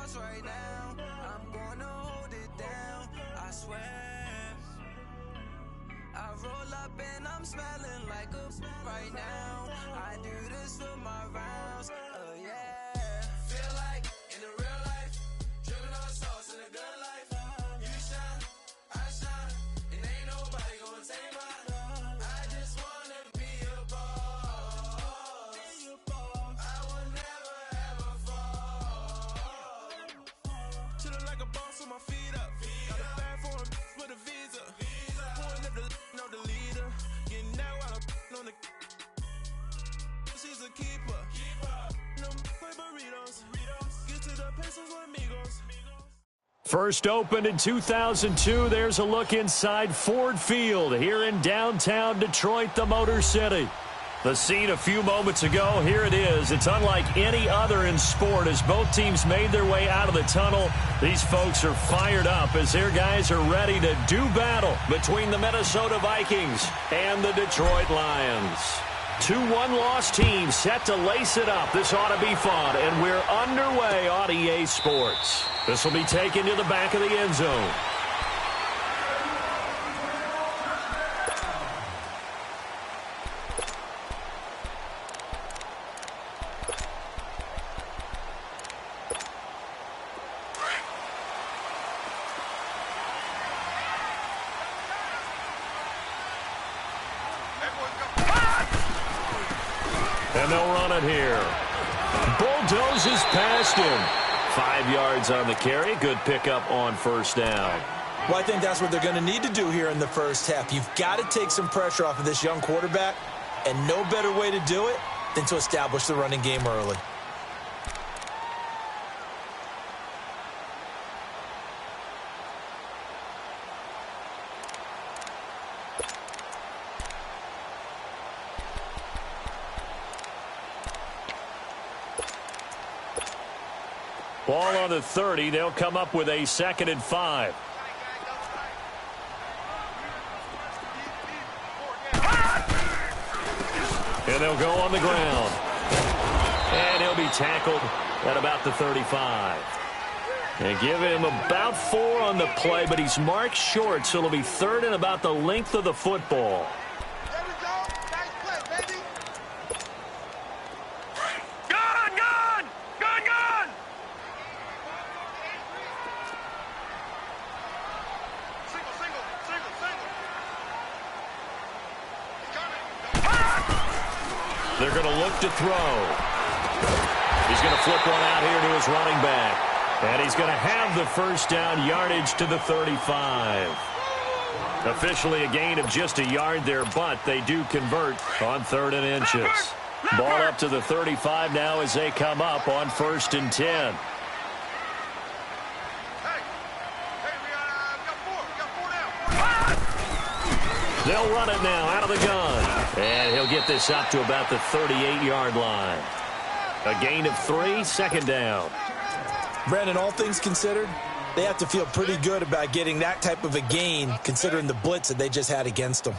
stars right now. I'm gonna hold it down, I swear. I roll up and I'm smelling like a right now. I do this for my rounds, yeah. Feel like in the real life, dripping on sauce in a good life. You shine, I shine, and ain't nobody gonna take mine. I just wanna be a boss. I will never ever fall. Chillin' like a boss with my feet up. Got a bag for him with a visa. Pulling up the know the leader. Getting that while I'm on the. She's a keeper. No burritos. Get to the pesos with amigos. First opened in 2002, there's a look inside Ford Field here in downtown Detroit, the Motor City. The scene a few moments ago, here it is. It's unlike any other in sport as both teams made their way out of the tunnel. These folks are fired up as their guys are ready to do battle between the Minnesota Vikings and the Detroit Lions. 2 one-loss teams set to lace it up. This ought to be fun, and we're underway on EA Sports. This will be taken to the back of the end zone. And they'll run it here. Bulldozes past him. 5 yards on the carry. Good pickup on first down. Well, I think that's what they're going to need to do here in the first half. You've got to take some pressure off of this young quarterback, and no better way to do it than to establish the running game early. Ball on the 30. They'll come up with a 2nd and 5. And they'll go on the ground. And he'll be tackled at about the 35. And give him about 4 on the play, but he's marked short, so it'll be 3rd and about the length of the football. They're going to look to throw. He's going to flip one out here to his running back. And he's going to have the first down, yardage to the 35. Officially a gain of just a yard there, but they do convert on 3rd and inches. Ball up to the 35 now as they come up on 1st and 10. They'll run it now out of the gun. And he'll get this up to about the 38-yard line. A gain of 3, 2nd down. Brandon, all things considered, they have to feel pretty good about getting that type of a gain considering the blitz that they just had against them.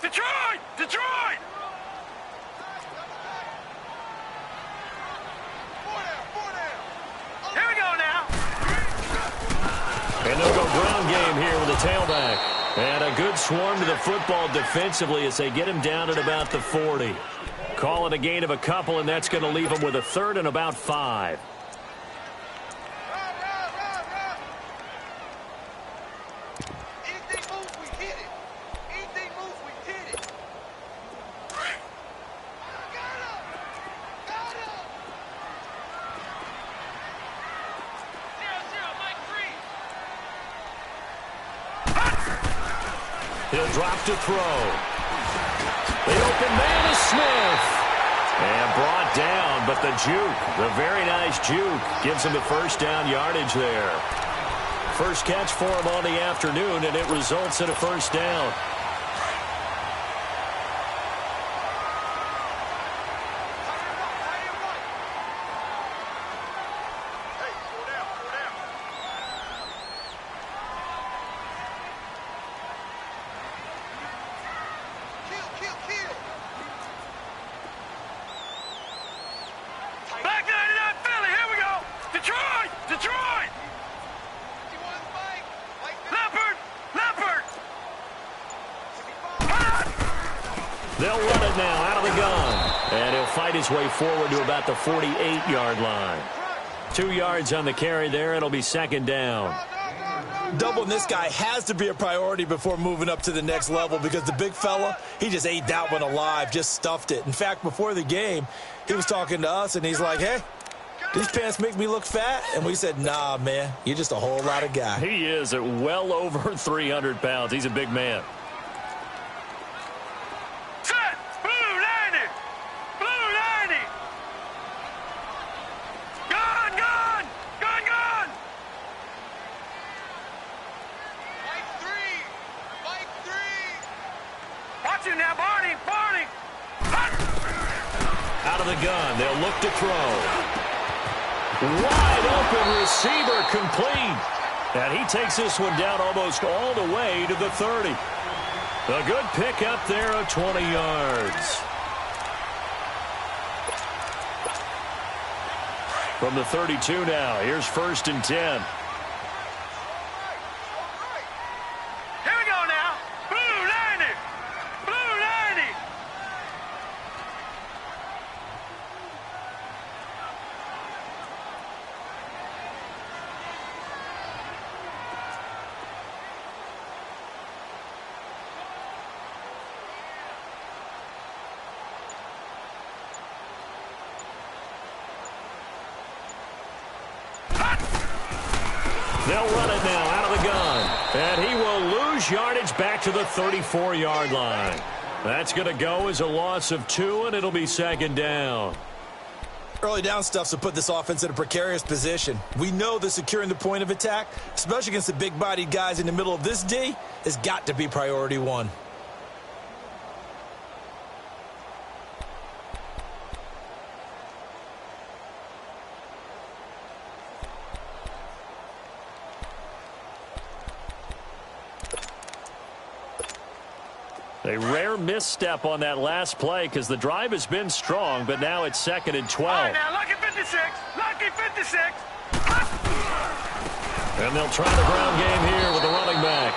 Detroit! Here we go now. And they'll go ground game here with the tailback. And a good swarm to the football defensively as they get him down at about the 40. Call it a gain of a couple, and that's going to leave him with a 3rd and about 5. He'll drop to throw. The open man is Smith. And brought down, but the juke, the very nice juke, gives him the first down yardage there. First catch for him on the afternoon, and it results in a first down. They'll run it now out of the gun. And he'll fight his way forward to about the 48-yard line. 2 yards on the carry there. It'll be second down. Doubling this guy has to be a priority before moving up to the next level because the big fella, he just ate that one alive, just stuffed it. In fact, before the game, he was talking to us, and he's like, hey, these pants make me look fat? And we said, nah, man, you're just a whole lot of guy. He is at well over 300 pounds. He's a big man. Set! Blue 90! Blue 90! Gun! Gun! Gun! Gun! Fight 3! Fight 3! Watch him now, Barney! Barney! Out of the gun, they'll look to throw. Wide open receiver complete. And he takes this one down almost all the way to the 30. A good pickup there of 20 yards. From the 32 now, here's 1st and 10. Here we go now. Blue 90! Blue 90! They'll run it now out of the gun. And he will lose yardage back to the 34-yard line. That's going to go as a loss of 2, and it'll be second down. Early down stuff's to put this offense in a precarious position. We know that securing the point of attack, especially against the big-bodied guys in the middle of this D, has got to be priority 1. A rare misstep on that last play because the drive has been strong, but now it's 2nd and 12. All right, now, lucky 56. Lucky 56. And they'll try the ground game here with the running back.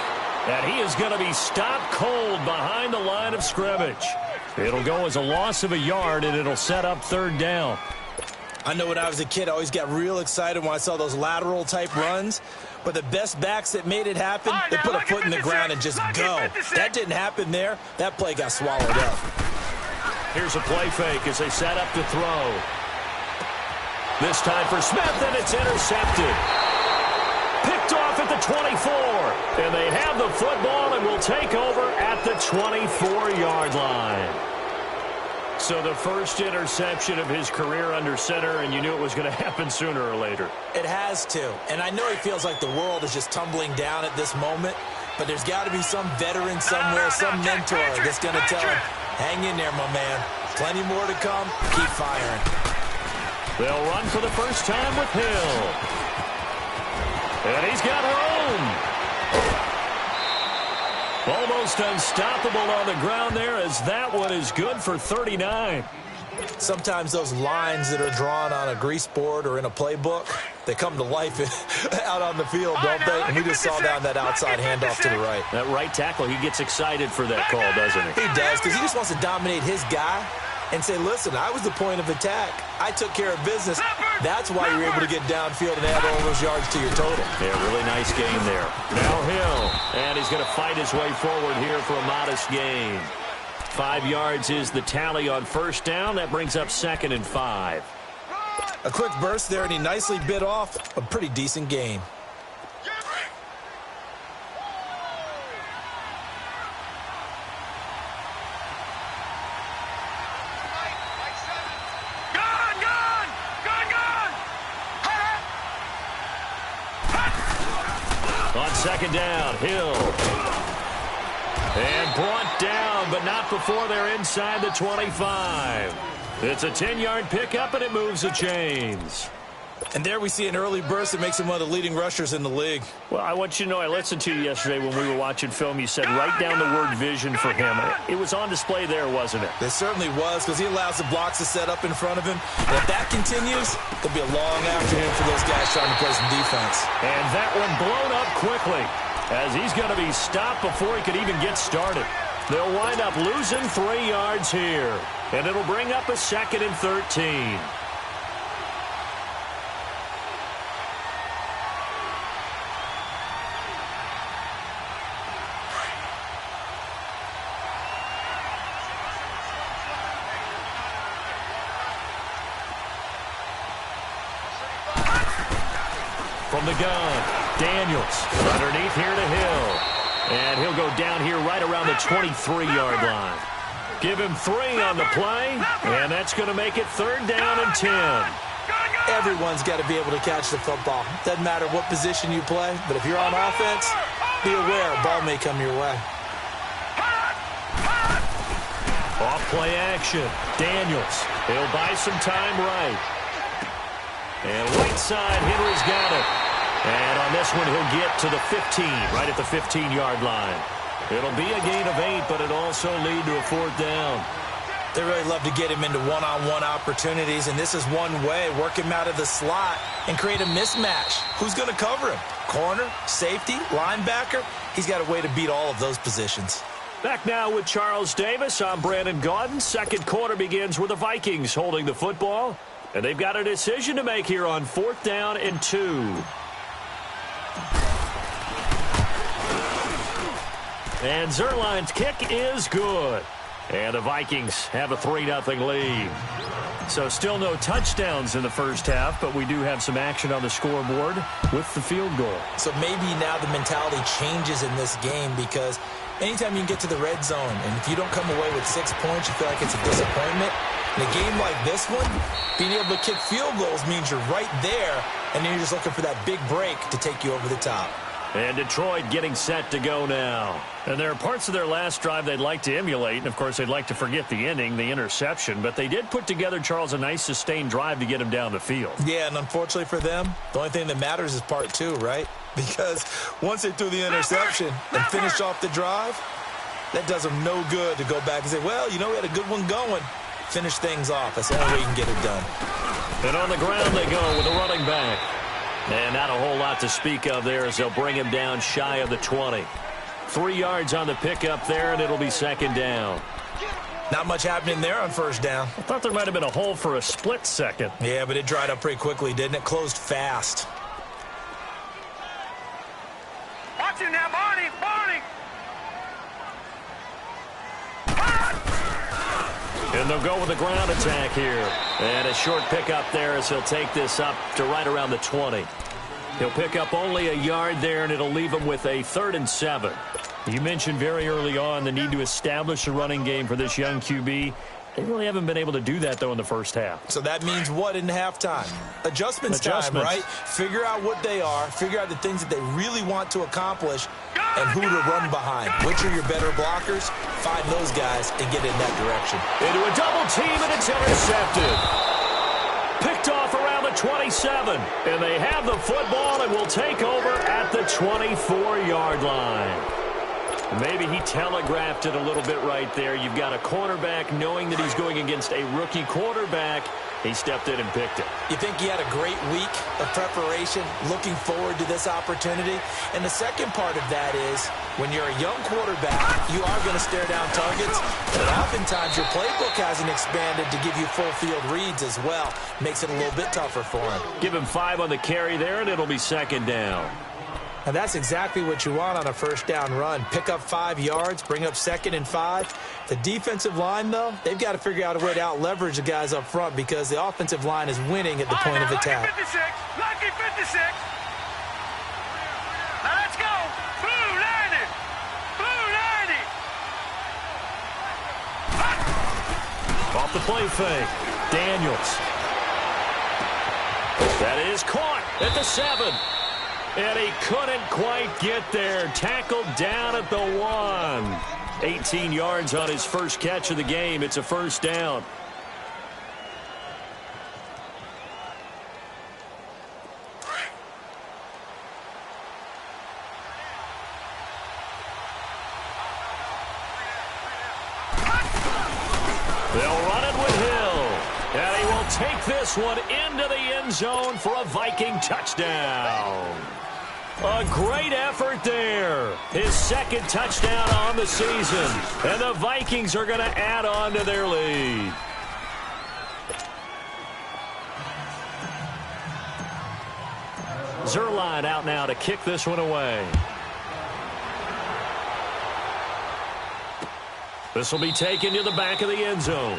And he is going to be stopped cold behind the line of scrimmage. It'll go as a loss of a yard, and it'll set up 3rd down. I know when I was a kid, I always got real excited when I saw those lateral-type runs. But the best backs that made it happen, they put a foot in the ground and just go. That didn't happen there. That play got swallowed up. Here's a play fake as they set up to throw. This time for Smith, and it's intercepted. Picked off at the 24. And they have the football and will take over at the 24-yard line. So the first interception of his career under center, and you knew it was going to happen sooner or later. It has to. And I know he feels like the world is just tumbling down at this moment, but there's got to be some veteran somewhere, some mentor that's going to tell him, hang in there, my man. Plenty more to come. Keep firing. They'll run for the first time with Hill. And he's got room. Almost unstoppable on the ground there as that one is good for 39. Sometimes those lines that are drawn on a grease board or in a playbook, they come to life out on the field, don't they? And we just saw down that outside handoff to the right. That right tackle, he gets excited for that call, doesn't he? He does, because he just wants to dominate his guy and say, listen, I was the point of attack. I took care of business. That's why you're able to get downfield and add all those yards to your total. Yeah, really nice game there. Now Hill, and he's going to fight his way forward here for a modest gain. 5 yards is the tally on 1st down. That brings up 2nd and 5. A quick burst there, and he nicely bit off a pretty decent gain. On 2nd down, Hill. And brought down, but not before they're inside the 25. It's a 10-yard pickup, and it moves the chains. And there we see an early burst that makes him one of the leading rushers in the league. Well, I want you to know, I listened to you yesterday when we were watching film. You said write down the word vision for him. It was on display there, wasn't it? It certainly was, because he allows the blocks to set up in front of him. And if that continues, it'll be a long afternoon for those guys trying to play some defense. And that one blown up quickly as he's going to be stopped before he could even get started. They'll wind up losing 3 yards here. And it'll bring up a 2nd and 13. From the gun, Daniels underneath here to Hill. And he'll go down here right around the 23-yard line. Give him 3 on the play, and that's going to make it 3rd down and 10. Everyone's got to be able to catch the football. Doesn't matter what position you play, but if you're on offense, be aware a ball may come your way. Off play action. Daniels. He'll buy some time right. And right side, Henry's got it. And on this one, he'll get to the 15, right at the 15-yard line. It'll be a gain of 8, but it'll also lead to a 4th down. They really love to get him into one-on-one opportunities, and this is one way, work him out of the slot and create a mismatch. Who's going to cover him? Corner, safety, linebacker? He's got a way to beat all of those positions. Back now with Charles Davis. I'm Brandon Gaudin. Second quarter begins with the Vikings holding the football. And they've got a decision to make here on 4th down and 2. And Zerline's kick is good. And the Vikings have a 3-0 lead. So still no touchdowns in the first half, but we do have some action on the scoreboard with the field goal. So maybe now the mentality changes in this game because anytime you can get to the red zone, and if you don't come away with 6 points, you feel like it's a disappointment. In a game like this one, being able to kick field goals means you're right there, and then you're just looking for that big break to take you over the top. And Detroit getting set to go now. And there are parts of their last drive they'd like to emulate, and of course they'd like to forget the ending, the interception, but they did put together, Charles, a nice sustained drive to get him down the field. Yeah, and unfortunately for them, the only thing that matters is part 2, right? Because once they threw the interception and finished off the drive, that does them no good to go back and say, well, you know, we had a good one going. Finish things off. That's the only way you can get it done. And on the ground they go with a running back. And not a whole lot to speak of there as they'll bring him down shy of the 20. 3 yards on the pickup there, and it'll be 2nd down. Not much happening there on 1st down. I thought there might have been a hole for a split second. Yeah, but it dried up pretty quickly, didn't it? Closed fast. Watch him now, Barney! Barney! And they'll go with the ground attack here. And a short pickup there as he'll take this up to right around the 20. He'll pick up only a yard there, and it'll leave him with a 3rd and 7. You mentioned very early on the need to establish a running game for this young QB. They really haven't been able to do that, though, in the first half. So that means what in halftime? Adjustments time, right? Figure out what they are, figure out the things that they really want to accomplish, and who to run behind. Which are your better blockers? Find those guys and get in that direction. Into a double team, and it's intercepted. Picked off around the 27. And they have the football and will take over at the 24-yard line. Maybe he telegraphed it a little bit right there. You've got a cornerback knowing that he's going against a rookie quarterback. He stepped in and picked it. You think he had a great week of preparation, looking forward to this opportunity? And the second part of that is, when you're a young quarterback, you are going to stare down targets, but oftentimes your playbook hasn't expanded to give you full field reads as well. Makes it a little bit tougher for him. Give him 5 on the carry there, and it'll be 2nd down. And that's exactly what you want on a 1st down run. Pick up 5 yards, bring up 2nd and 5. The defensive line, though, they've got to figure out a way to out-leverage the guys up front because the offensive line is winning at the point of attack. Lucky 56. Lucky 56. Now let's go. Blue 90. Blue 90. Off the play fake. Daniels. That is caught at the 7. And he couldn't quite get there. Tackled down at the 1. 18 yards on his first catch of the game. It's a 1st down. They'll run it with Hill. And he will take this one into the end zone for a Viking touchdown. A great effort there. His second touchdown on the season. And the Vikings are going to add on to their lead. Zerline out now to kick this one away. This will be taken to the back of the end zone.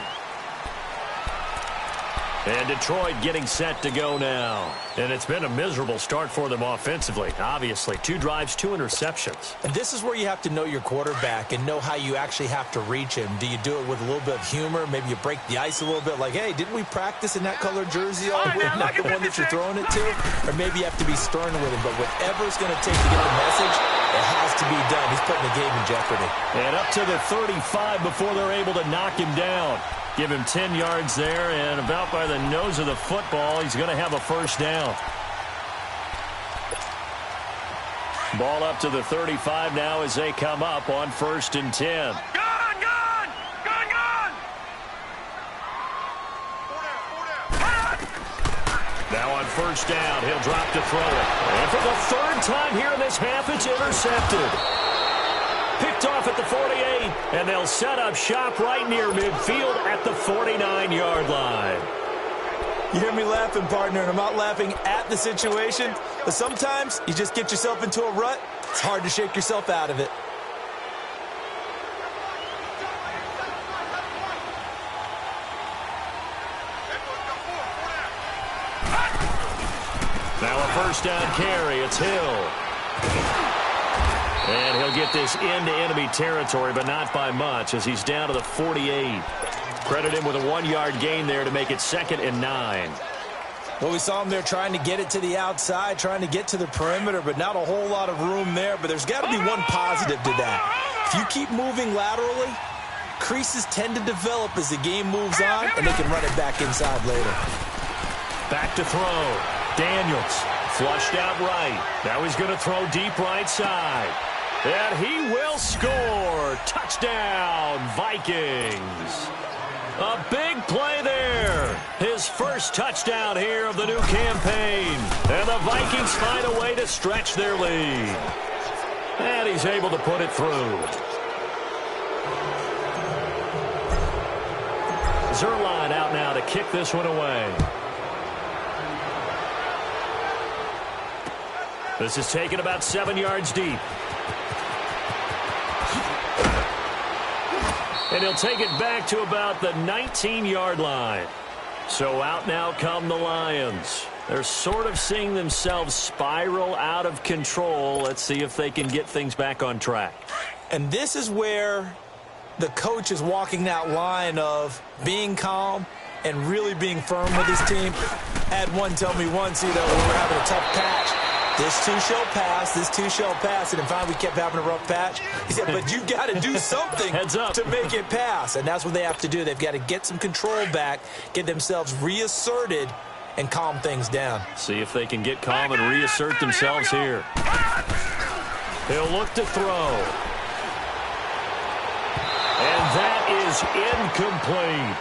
And Detroit getting set to go now. And it's been a miserable start for them offensively. Obviously, 2 drives, 2 interceptions. And this is where you have to know your quarterback and know how you actually have to reach him. Do you do it with a little bit of humor? Maybe you break the ice a little bit like, hey, didn't we practice in that color jersey all week? Not the one that you're throwing it to? Or maybe you have to be stern with him. But whatever it's going to take to get the message, it has to be done. He's putting the game in jeopardy. And up to the 35 before they're able to knock him down. Give him 10 yards there, and about by the nose of the football, he's going to have a first down. Ball up to the 35 now as they come up on 1st and 10. Gone! Now on 1st down, he'll drop to throw it. And for the 3rd time here in this half, it's intercepted. Picked off at the 48, and they'll set up shop right near midfield at the 49-yard line. You hear me laughing, partner, and I'm not laughing at the situation, but sometimes you just get yourself into a rut. It's hard to shake yourself out of it. Now a 1st down carry. It's Hill. And he'll get this into enemy territory, but not by much as he's down to the 48. Credit him with a 1-yard gain there to make it 2nd and 9. Well, we saw him there trying to get it to the outside, trying to get to the perimeter, but not a whole lot of room there. But there's got to be one positive to that. If you keep moving laterally, creases tend to develop as the game moves on, and they can run it back inside later. Back to throw. Daniels flushed out right. Now he's going to throw deep right side. And he will score. Touchdown, Vikings. A big play there. His first touchdown here of the new campaign. And the Vikings find a way to stretch their lead. And he's able to put it through. Zerline out now to kick this one away. This is taken about 7 yards deep. And he'll take it back to about the 19-yard line. So out now come the Lions. They're sort of seeing themselves spiral out of control. Let's see if they can get things back on track. And this is where the coach is walking that line of being calm and really being firm with his team. I had one tell me once, when we were having a tough patch, this too shall pass, this too shall pass. And finally we kept having a rough patch. He said, but you got to do something to make it pass. And that's what they have to do. They've got to get some control back, get themselves reasserted, and calm things down. See if they can get calm and reassert themselves here. He'll look to throw. And that is incomplete.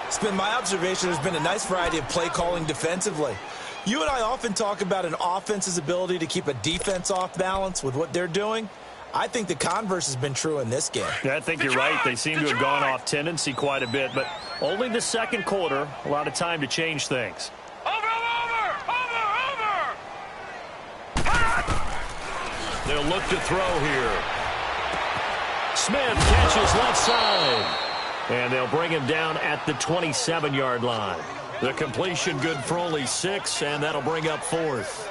It's been my observation there's been a nice variety of play calling defensively. You and I often talk about an offense's ability to keep a defense off balance with what they're doing. I think the converse has been true in this game. Yeah, I think you're right. They seem to have gone off tendency quite a bit, but only the second quarter, a lot of time to change things. Over! They'll look to throw here. Smith catches left side. And they'll bring him down at the 27-yard line. The completion good for only 6, and that'll bring up 4th.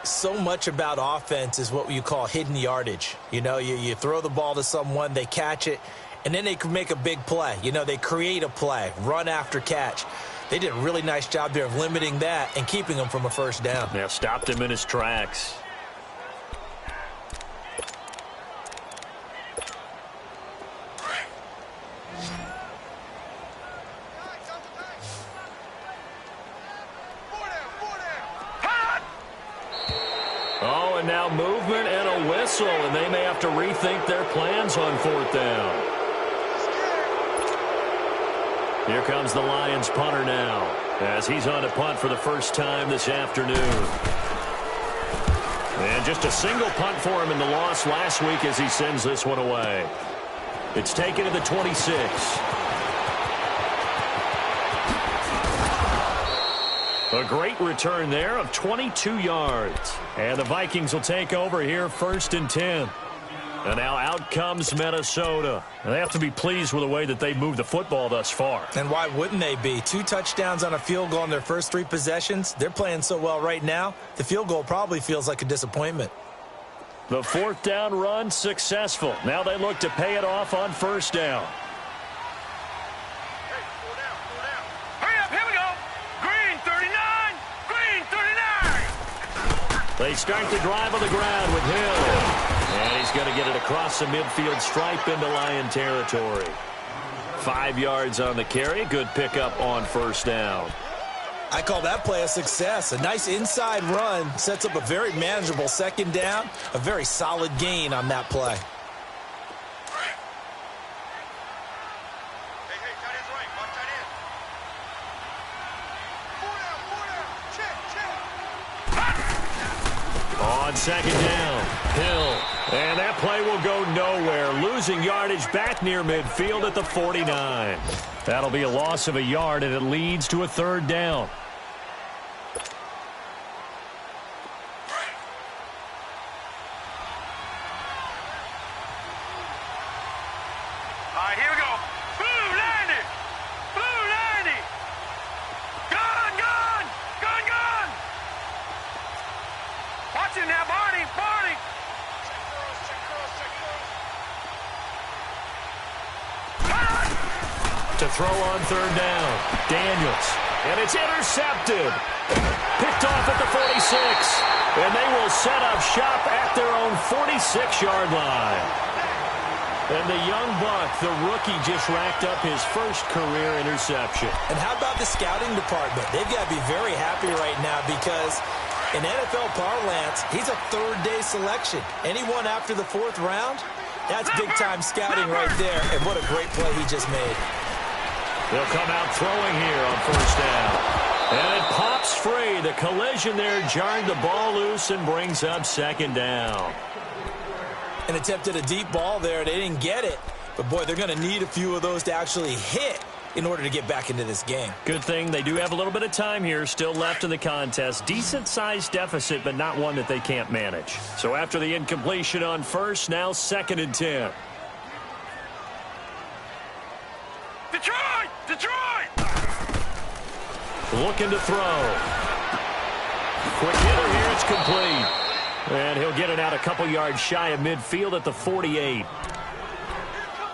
So much about offense is what you call hidden yardage. You throw the ball to someone, they catch it, and then they can make a big play. They create a play, run after catch. They did a really nice job there of limiting that and keeping him from a first down. Yeah, stopped him in his tracks. Oh, and now movement and a whistle, and they may have to rethink their plans on 4th down. Here comes the Lions punter now, as he's on to punt for the first time this afternoon. And just a single punt for him in the loss last week as he sends this one away. It's taken to the 26. A great return there of 22 yards. And the Vikings will take over here 1st and 10. And now out comes Minnesota. They have to be pleased with the way that they moved the football thus far. And why wouldn't they be? 2 touchdowns on a field goal in their first 3 possessions. They're playing so well right now, the field goal probably feels like a disappointment. The 4th down run successful. Now they look to pay it off on 1st down. Hey, 4 down, 4 down. Hurry up, here we go. Green 39, green 39. They start the drive on the ground with Hill. And he's going to get it across the midfield stripe into Lion territory. 5 yards on the carry. Good pickup on 1st down. I call that play a success. A nice inside run sets up a very manageable 2nd down. A very solid gain on that play. Hey, tight end's right. Watch tight end. 4 down, 4 down. Check. On 2nd down, Hill. And that play will go nowhere. Losing yardage back near midfield at the 49. That'll be a loss of a yard, and it leads to a 3rd down. All right, here we go. Blue 90. Blue 90. Gun, gun. Gun, gun. Watch it now, Barney. Barney. Check cross, check cross, check cross. To throw on 3rd down, Daniels. And it's intercepted. Picked off at the 46. And they will set up shop at their own 46-yard line. And the young buck, the rookie, just racked up his first career interception. And how about the scouting department? They've got to be very happy right now because in NFL parlance, he's a 3rd-day selection. Anyone after the 4th round, that's big-time scouting right there. And what a great play he just made. They'll come out throwing here on 1st down. And it pops free. The collision there jarred the ball loose and brings up 2nd down. And attempted a deep ball there. They didn't get it. But, boy, they're going to need a few of those to actually hit in order to get back into this game. Good thing they do have a little bit of time here still left in the contest. Decent-sized deficit, but not one that they can't manage. So after the incompletion on 1st, now 2nd and 10. Detroit! Detroit! Looking to throw. Quick hitter here. It's complete. And he'll get it out a couple yards shy of midfield at the 48.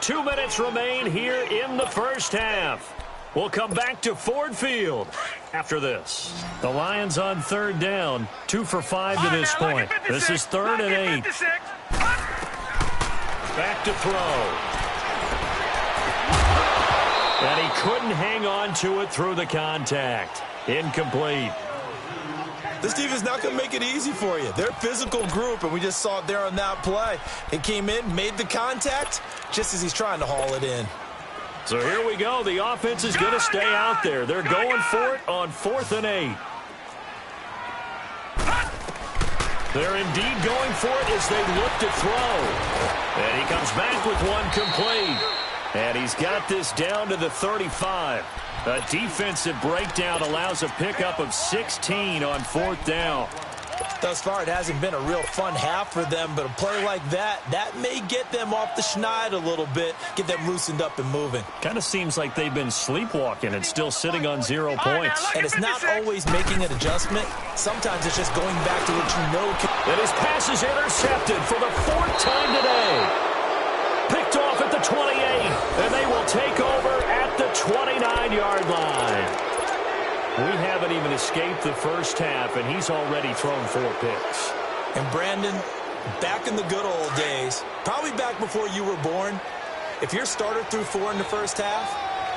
2 minutes remain here in the 1st half. We'll come back to Ford Field after this. The Lions on 3rd down. 2 for 5 to this point. This is 3rd and 8. Back to throw. And he couldn't hang on to it through the contact. Incomplete. This defense is not going to make it easy for you. They're a physical group, and we just saw it there on that play. He came in, made the contact, just as he's trying to haul it in. So here we go. The offense is going to stay out there. They're going for it on 4th and 8. They're indeed going for it as they look to throw. And he comes back with one complete. And he's got this down to the 35. A defensive breakdown allows a pickup of 16 on 4th down. Thus far, it hasn't been a real fun half for them, but a play like that may get them off the schneid a little bit, get them loosened up and moving. Kind of seems like they've been sleepwalking and still sitting on 0 points. And it's not always making an adjustment. Sometimes it's just going back to what you know. And his pass is intercepted for the 4th time today. Picked off at the 28, and they will take over at the 29-yard line. We haven't even escaped the 1st half, and he's already thrown 4 picks. And Brandon, back in the good old days, probably back before you were born, if your starter threw 4 in the 1st half,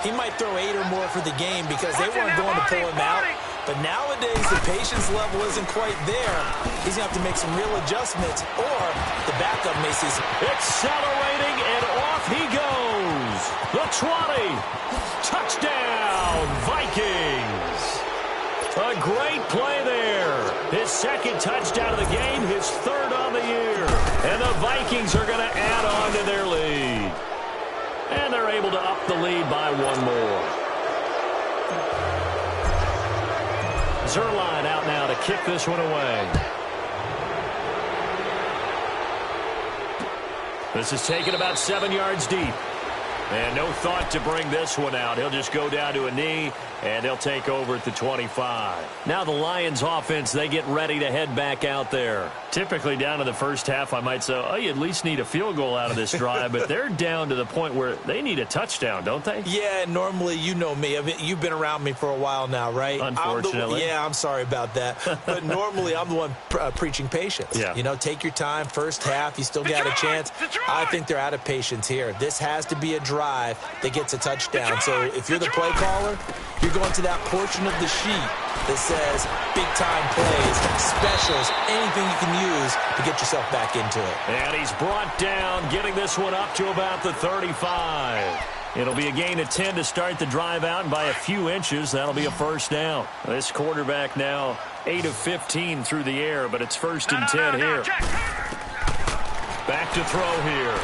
he might throw 8 or more for the game because they weren't going to pull him out. But nowadays, the patience level isn't quite there. He's going to have to make some real adjustments, or the backup may see some. Accelerating, and off he goes. The 20. Touchdown, Vikings. A great play there. His second touchdown of the game, his third on the year. And the Vikings are going to add on to their lead. And they're able to up the lead by one more. Zerline out now to kick this one away. This is taken about 7 yards deep. And no thought to bring this one out. He'll just go down to a knee, and they'll take over at the 25. Now the Lions offense, they get ready to head back out there. Typically down to the first half, I might say, oh, you at least need a field goal out of this drive. But they're down to the point where they need a touchdown, don't they? Yeah, normally, you know me. I mean, you've been around me for a while now, right? Unfortunately. I'm sorry about that. But normally, I'm the one preaching patience. Yeah. You know, take your time. First half, you still got a chance. I think they're out of patience here. This has to be a drive that gets a touchdown. So if you're the play caller, you're going to that portion of the sheet that says big-time plays, specials, anything you can use to get yourself back into it. And he's brought down, getting this one up to about the 35. It'll be a gain of 10 to start the drive out, and by a few inches, that'll be a first down. This quarterback now 8 of 15 through the air, but it's first and 10 here. Back to throw here.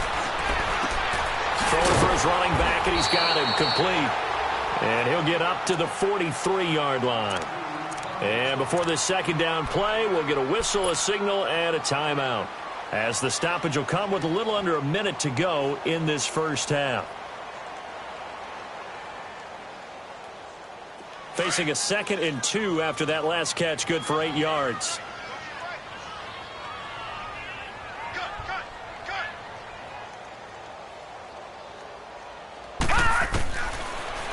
Throwing for his running back, and he's got him complete. And he'll get up to the 43-yard line. And before this second down play, we'll get a whistle, a signal, and a timeout, as the stoppage will come with a little under a minute to go in this first half. Facing a 2nd and 2 after that last catch, good for 8 yards.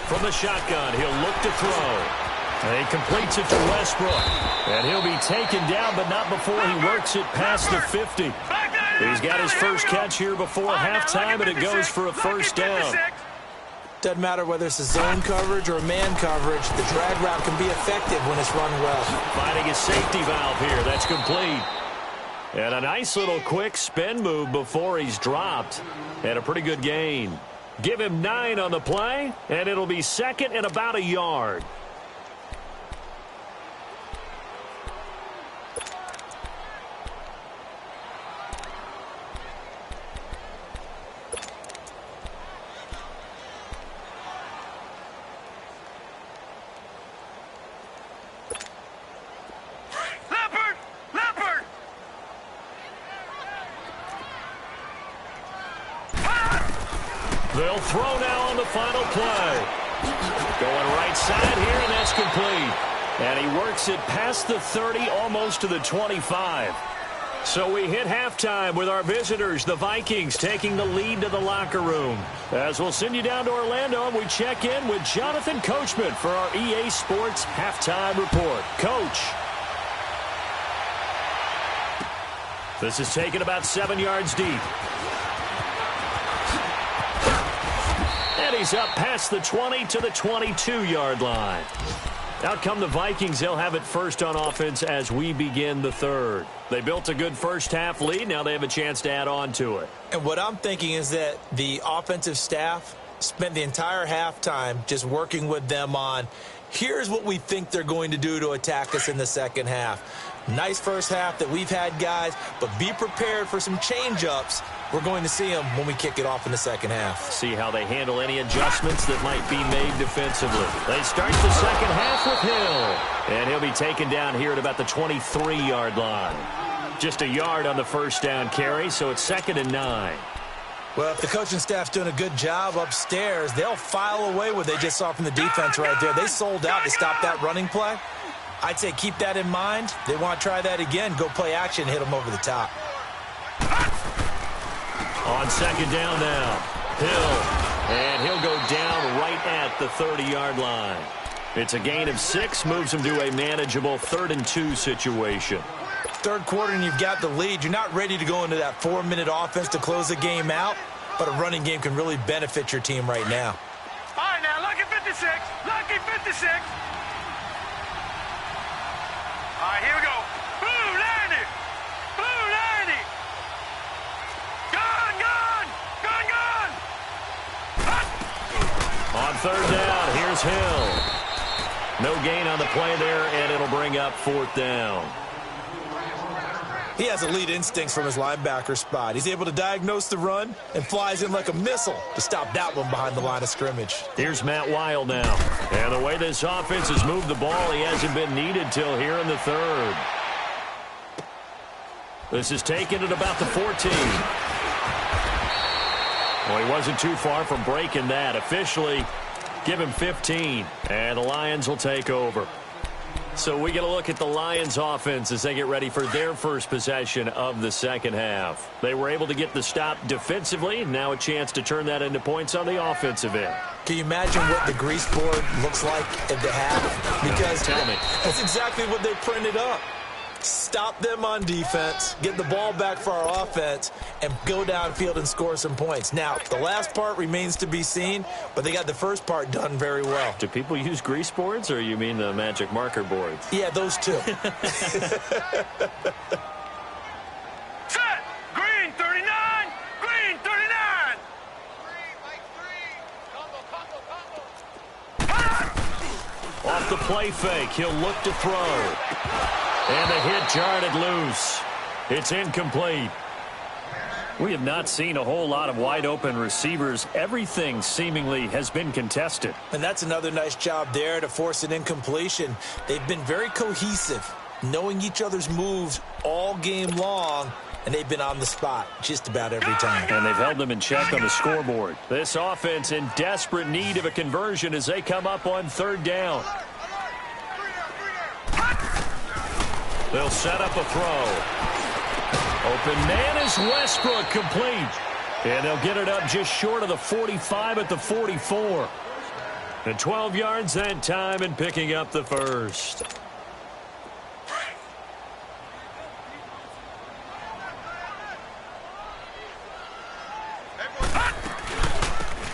From the shotgun, he'll look to throw. And he completes it to Westbrook. And he'll be taken down, but not before he works it past the 50. He's got his first catch here before halftime, and it goes for a first down. Doesn't matter whether it's a zone coverage or a man coverage, the drag route can be effective when it's run well. Finding a safety valve here. That's complete. And a nice little quick spin move before he's dropped. And a pretty good gain. Give him 9 on the play, and it'll be second and about a yard. They'll throw now on the final play. Going right side here, and that's complete. And he works it past the 30, almost to the 25. So we hit halftime with our visitors, the Vikings, taking the lead to the locker room. As we'll send you down to Orlando, and we check in with Jonathan Coachman for our EA Sports Halftime Report. Coach. This is taken about 7 yards deep. And he's up past the 20 to the 22-yard line. Out come the Vikings. They'll have it first on offense as we begin the third. They built a good first-half lead. Now they have a chance to add on to it. And what I'm thinking is that the offensive staff spent the entire halftime just working with them on, here's what we think they're going to do to attack us in the second half. Nice first half that we've had, guys, but be prepared for some change-ups. We're going to see them when we kick it off in the second half. See how they handle any adjustments that might be made defensively. They start the second half with Hill. And he'll be taken down here at about the 23-yard line. Just a yard on the first down carry, so it's 2nd and 9. Well, if the coaching staff's doing a good job upstairs, they'll file away what they just saw from the defense right there. They sold out to stop that running play. I'd say keep that in mind. They want to try that again, go play action, hit them over the top. On second down now, Hill. And he'll go down right at the 30-yard line. It's a gain of 6, moves him to a manageable 3rd and 2 situation. Third quarter and you've got the lead. You're not ready to go into that 4-minute offense to close the game out, but a running game can really benefit your team right now. All right, now, lucky 56. Lucky 56. All right, here we go. Blue 90. Blue 90. Gone, gone. Gone, gone. On third down, here's Hill. No gain on the play there, and it'll bring up 4th down. He has elite instincts from his linebacker spot. He's able to diagnose the run and flies in like a missile to stop that one behind the line of scrimmage. Here's Matt Wild now. And the way this offense has moved the ball, he hasn't been needed till here in the 3rd. This is taken at about the 14. Well, he wasn't too far from breaking that. Officially, give him 15. And the Lions will take over. So we get a look at the Lions offense as they get ready for their first possession of the second half. They were able to get the stop defensively. Now a chance to turn that into points on the offensive end. Can you imagine what the grease board looks like at the half? Because tell me. That's exactly what they printed up. Stop them on defense, get the ball back for our offense, and go downfield and score some points. Now, the last part remains to be seen, but they got the first part done very well. Do people use grease boards, or you mean the magic marker boards? Yeah, those two. Set! Green 39! Green 39! Off the play fake, he'll look to throw. And the hit jarred loose. It's incomplete. We have not seen a whole lot of wide-open receivers. Everything seemingly has been contested. And that's another nice job there to force an incompletion. They've been very cohesive, knowing each other's moves all game long, and they've been on the spot just about every time. And they've held them in check on the scoreboard. This offense in desperate need of a conversion as they come up on 3rd down. They'll set up a throw. Open man is Westbrook, complete. And they'll get it up just short of the 45 at the 44. And 12 yards that time and picking up the first.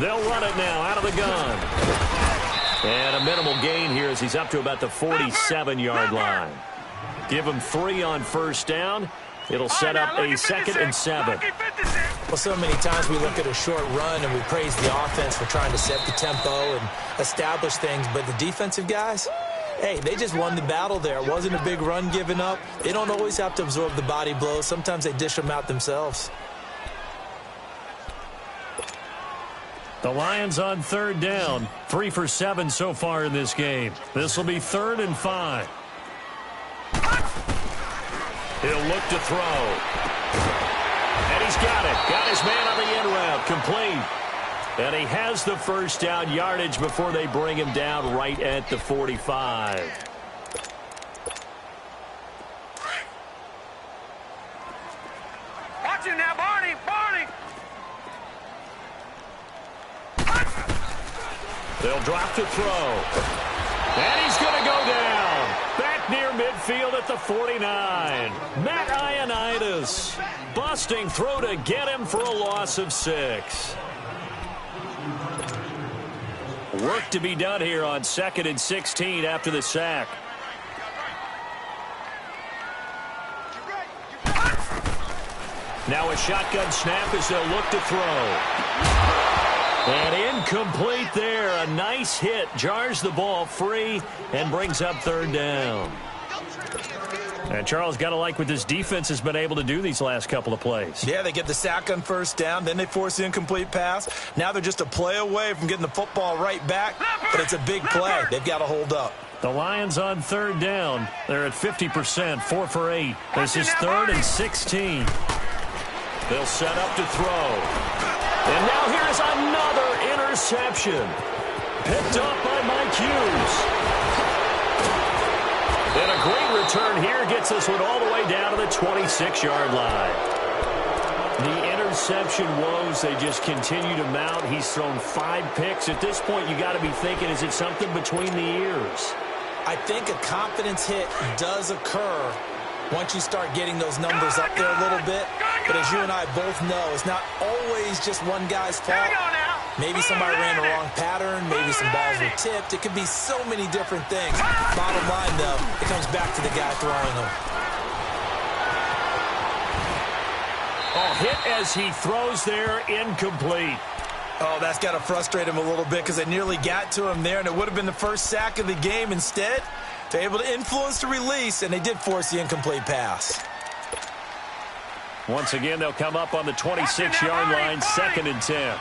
They'll run it now out of the gun. And a minimal gain here as he's up to about the 47-yard line. Give him 3 on 1st down. It'll set up a 2nd and 7. Well, so many times we look at a short run and we praise the offense for trying to set the tempo and establish things. But the defensive guys, hey, they just won the battle there. It wasn't a big run given up. They don't always have to absorb the body blows. Sometimes they dish them out themselves. The Lions on 3rd down. 3 for 7 so far in this game. This will be 3rd and 5. He'll look to throw. And he's got it. Got his man on the end route. Complete. And he has the first down yardage before they bring him down right at the 45. Watch him now, Barney! Barney! They'll drop to throw. And he's going to go down. Back near midfield at the 49. Matt Ioannidis busting through to get him for a loss of 6. Work to be done here on 2nd and 16 after the sack. Now a shotgun snap as they'll look to throw. And incomplete there. A nice hit. Jars the ball free and brings up 3rd down. And Charles, got to like what this defense has been able to do these last couple of plays. Yeah, they get the sack on 1st down. Then they force the incomplete pass. Now they're just a play away from getting the football right back. But it's a big play. They've got to hold up. The Lions on 3rd down. They're at 50%, 4 for 8. This is 3rd and 16. They'll set up to throw. And now here's another interception. Picked up by Mike Hughes. And a great return here gets this one all the way down to the 26-yard line. The interception woes, they just continue to mount. He's thrown 5 picks. At this point, you got to be thinking, is it something between the ears? I think a confidence hit does occur once you start getting those numbers up there a little bit. But as you and I both know, it's not always just one guy's fault. Maybe somebody ran the wrong pattern. Maybe some balls were tipped. It could be so many different things. Bottom line, though, it comes back to the guy throwing them. Oh, hit as he throws there, incomplete. Oh, that's got to frustrate him a little bit because they nearly got to him there, and it would have been the first sack of the game. Instead, they're able to influence the release, and they did force the incomplete pass. Once again, they'll come up on the 26-yard line, 2nd and 10.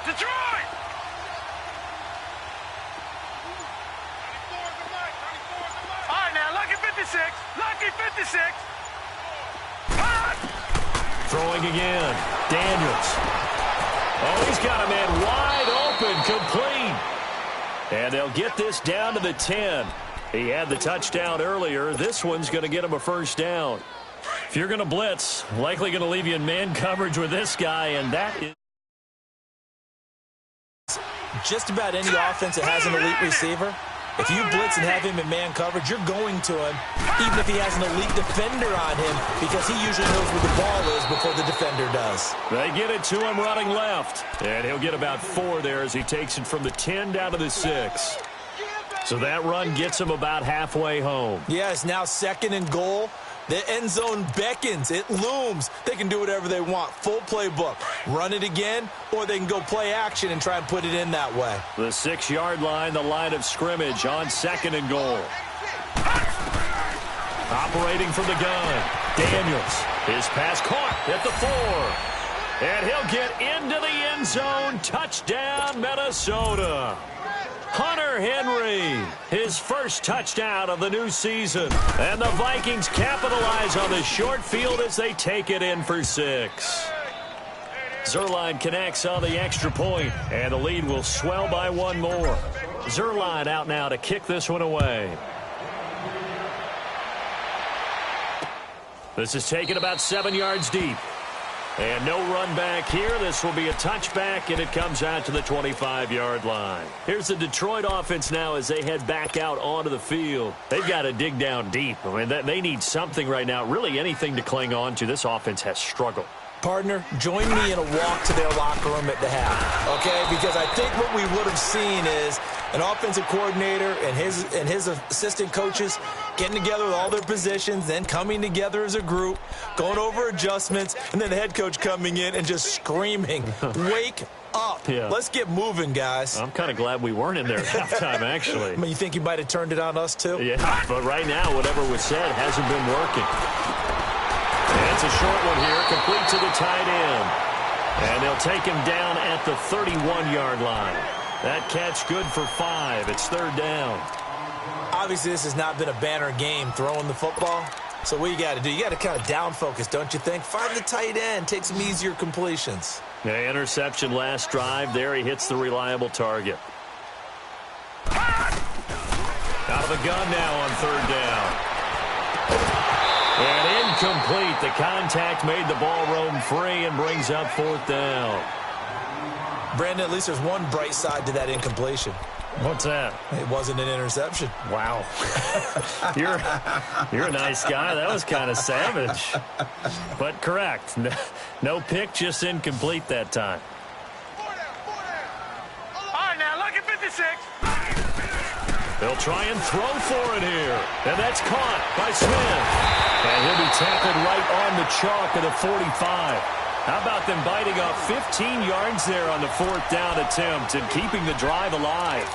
Detroit! All right, now, Lucky 56. Lucky 56. Throwing again. Daniels. Oh, he's got a man wide open, complete. And they'll get this down to the 10. He had the touchdown earlier. This one's going to get him a first down. If you're going to blitz, likely going to leave you in man coverage with this guy, and that is just about any offense that has an elite receiver. If you blitz and have him in man coverage, you're going to him, even if he has an elite defender on him, because he usually knows where the ball is before the defender does. They get it to him running left, and he'll get about 4 there as he takes it from the 10 down to the 6. So that run gets him about halfway home. Yeah, it's now 2nd and goal. The end zone beckons. It looms. They can do whatever they want. Full playbook. Run it again, or they can go play action and try and put it in that way. The 6-yard line, the line of scrimmage on 2nd and goal. Operating from the gun. Daniels. His pass caught at the 4. And he'll get into the end zone. Touchdown, Minnesota. Hunter Henry, his first touchdown of the new season. And the Vikings capitalize on the short field as they take it in for 6. Zuerlein connects on the extra point, and the lead will swell by 1 more. Zuerlein out now to kick this one away. This is taken about 7 yards deep. And no run back here. This will be a touchback, and it comes out to the 25-yard line. Here's the Detroit offense now as they head back out onto the field. They've got to dig down deep. I mean, they need something right now, really anything to cling on to. This offense has struggled. Partner, join me in a walk to their locker room at the half, okay? Because I think what we would have seen is an offensive coordinator and his assistant coaches getting together with all their positions, then coming together as a group, going over adjustments, and then the head coach coming in and just screaming, wake up. Yeah. Let's get moving, guys. I'm kind of glad we weren't in there at halftime, actually. I mean, you think you might have turned it on us, too? Yeah, but right now, whatever was said hasn't been working. And it's a short one here, complete to the tight end. And they'll take him down at the 31-yard line. That catch good for 5. It's 3rd down. Obviously, this has not been a banner game throwing the football. So what you got to do, you got to kind of down focus, don't you think? Find the tight end, take some easier completions. The interception last drive. There he hits the reliable target. Out of the gun now on 3rd down. And incomplete. The contact made the ball roam free and brings up 4th down. Brandon, at least there's one bright side to that incompletion. What's that? It wasn't an interception. Wow. You're a nice guy. That was kind of savage. But correct. No pick, just incomplete that time. All right, now, look at 56. They'll try and throw for it here. And that's caught by Smith. And he'll be tackled right on the chalk of the 45. How about them biting off 15 yards there on the 4th down attempt and keeping the drive alive?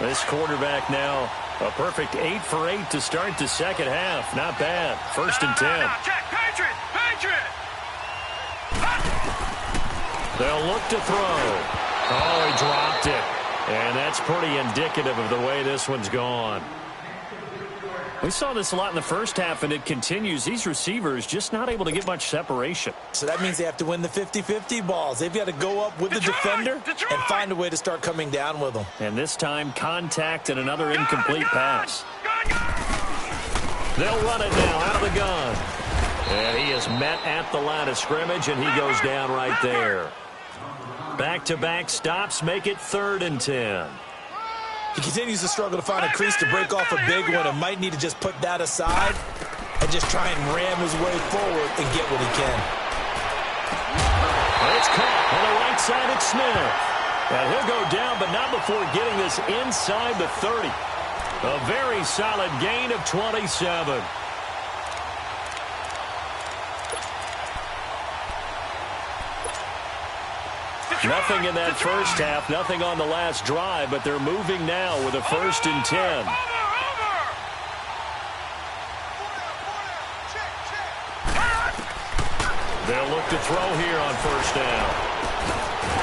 This quarterback now, a perfect 8 for 8 to start the 2nd half. Not bad. 1st and 10. Check, Patriot! They'll look to throw. Oh, he dropped it. And that's pretty indicative of the way this one's gone. We saw this a lot in the first half, and it continues. These receivers just not able to get much separation. So that means they have to win the 50-50 balls. They've got to go up with the defender and find a way to start coming down with them. And this time, contact and another incomplete pass. They'll run it now out of the gun. And he is met at the line of scrimmage, and he goes down right there. Back-to-back stops make it 3rd and 10. He continues to struggle to find a crease to break off a big one and might need to just put that aside and just try and ram his way forward and get what he can. It's caught. And a outside it's Smith. And he'll go down, but not before getting this inside the 30. A very solid gain of 27. Nothing in that first half, nothing on the last drive, but they're moving now with a 1st and 10. They'll look to throw here on 1st down.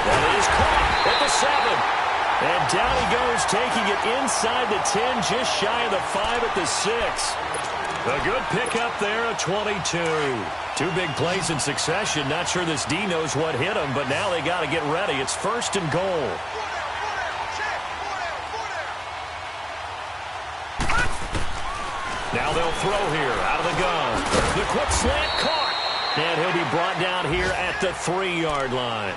That is caught at the 7. And down he goes, taking it inside the 10, just shy of the 5 at the 6. A good pickup there at 22. 2 big plays in succession. Not sure this D knows what hit him, but now they got to get ready. It's 1st and goal. Now they'll throw here out of the gun. The quick slant caught. And he'll be brought down here at the 3-yard line.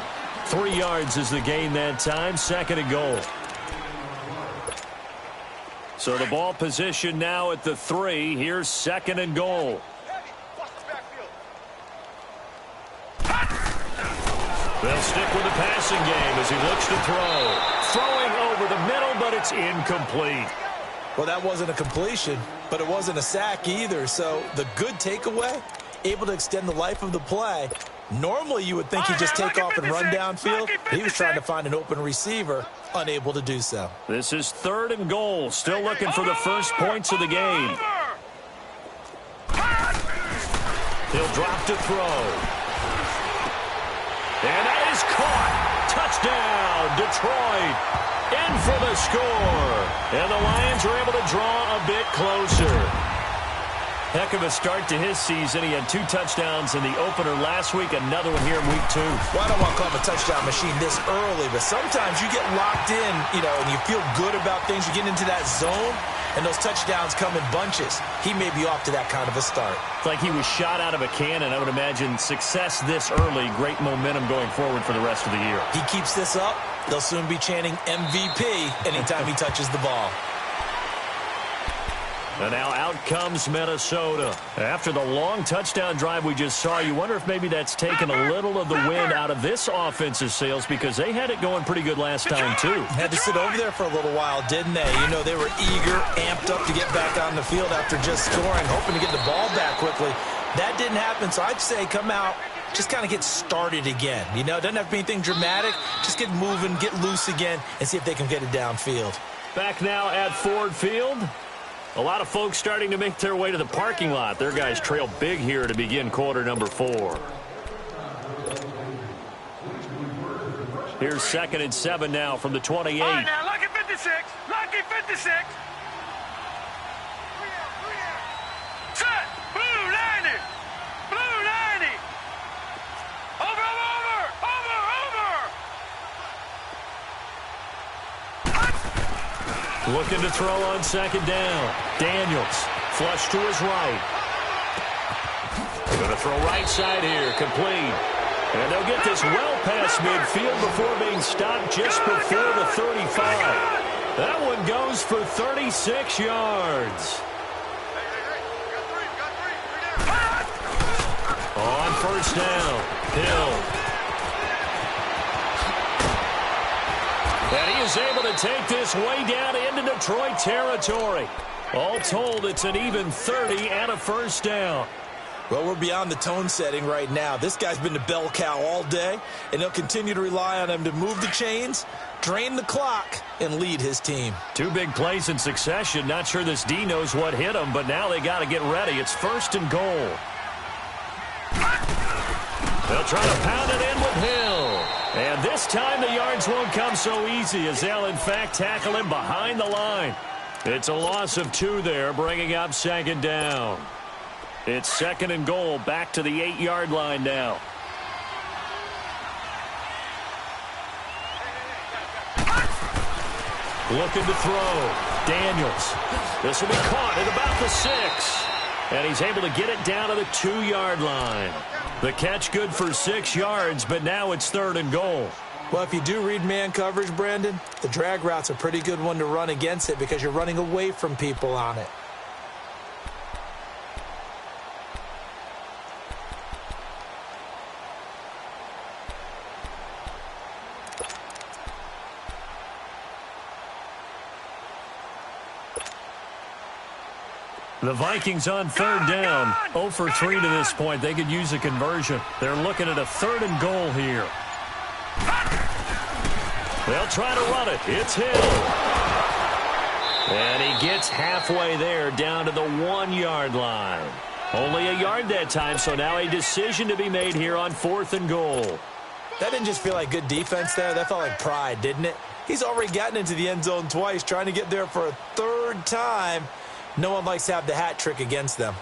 3 yards is the gain that time. 2nd and goal. So the ball position now at the 3. Here's 2nd and goal. They'll stick with the passing game as he looks to throw. Throwing over the middle, but it's incomplete. Well, that wasn't a completion, but it wasn't a sack either. So the good takeaway, able to extend the life of the play. Normally you would think he'd just take off and run downfield. He was trying to find an open receiver, unable to do so. This is 3rd and goal. Still looking for the first points of the game. He'll drop to throw. And that is caught. Touchdown, Detroit. In for the score. And the Lions are able to draw a bit closer. Heck of a start to his season. He had 2 touchdowns in the opener last week, another one here in week 2. Well, I don't want to call him a touchdown machine this early, but sometimes you get locked in, and you feel good about things. You get into that zone, and those touchdowns come in bunches. He may be off to that kind of a start. It's like he was shot out of a cannon. I would imagine success this early, great momentum going forward for the rest of the year. He keeps this up, they'll soon be chanting MVP anytime he touches the ball. And now out comes Minnesota. After the long touchdown drive we just saw, you wonder if maybe that's taken a little of the wind out of this offensive sails because they had it going pretty good last time, too. Had to sit over there for a little while, didn't they? They were eager, amped up to get back on the field after just scoring, hoping to get the ball back quickly. That didn't happen, so I'd say come out, just kind of get started again. It doesn't have to be anything dramatic. Just get moving, get loose again, and see if they can get it downfield. Back now at Ford Field. A lot of folks starting to make their way to the parking lot. Their guys trail big here to begin quarter number 4. Here's 2nd and 7 now from the 28. All right, now, lucky 56. Lucky 56. Set. Blue 90. Blue 90. Over, over, over, over. Looking to throw on 2nd down. Daniels, flush to his right. Going to throw right side here, complete. And they'll get this well past midfield before being stopped just before the 35. That one goes for 36 yards. On 1st down, Hill. And he is able to take this way down into Detroit territory. All told, it's an even 30 and a 1st down. Well, we're beyond the tone setting right now. This guy's been the bell cow all day, and they'll continue to rely on him to move the chains, drain the clock, and lead his team. 2 big plays in succession. Not sure this D knows what hit him, but now they got to get ready. It's 1st and goal. They'll try to pound it in with Hill. And this time the yards won't come so easy as they'll, in fact, tackle him behind the line. It's a loss of 2 there, bringing up 2nd down. It's 2nd and goal, back to the 8-yard line now. Looking to throw. Daniels. This will be caught at about the 6. And he's able to get it down to the 2-yard line. The catch good for 6 yards, but now it's 3rd and goal. Well, if you do read man coverage, Brandon, the drag route's a pretty good one to run against it because you're running away from people on it. The Vikings on third down. 0 for 3 to this point. They could use a conversion. They're looking at a 3rd and goal here. They'll try to run it. It's Hill. And he gets halfway there down to the 1-yard line. Only a yard that time, so now a decision to be made here on 4th and goal. That didn't just feel like good defense there. That felt like pride, didn't it? He's already gotten into the end zone twice, trying to get there for a 3rd time. No one likes to have the hat trick against them.